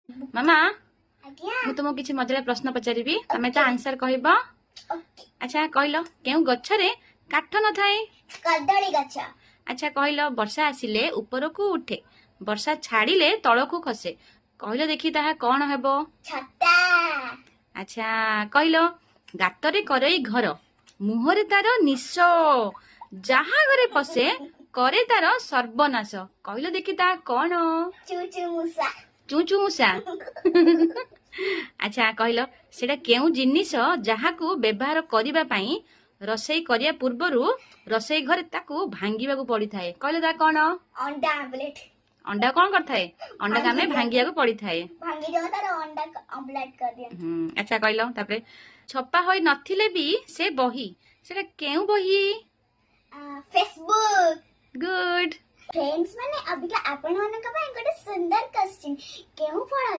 मामा आज्ञा मु तुमको किसी मजा प्रश्न पचारि तमें तो आंसर कहब। अच्छा कहल केउ गछरे काठ न थाए? कदली गछ अच्छा कहल वर्षा आसिले ऊपर को उठे वर्षा छाड़िले तल को खसे कहल देखी ताहा कौन हेबो? छता अच्छा कहल गातरे करई घर मुहरे तार निश जहा घरे पशे करे तार सर्वनाश कहल देखी ताहा कौन? चूचू मूसा चुचु मूसा अच्छा कहल सेटा केउ जिनिस जहाकू व्यवहार करिबा पई रसई करिया पूर्वरु रसई घरे ताकू भांगिबाकू पड़ी थाए कहल ता कौन? अंडा आमलेट अंडा कौन करथाए? अंडा का में भांगियाकू पड़ी थाए। भांगी देबो तार अंडा आमलेट कर दिया। अच्छा कहल तापरे छपा होई नथिले भी से बही सेटा केउ बही? फेसबुक गुड फ्रेंड्स माने अबिका आपण मानक पय गोटे सुंदर क्वेश्चन केउ फळ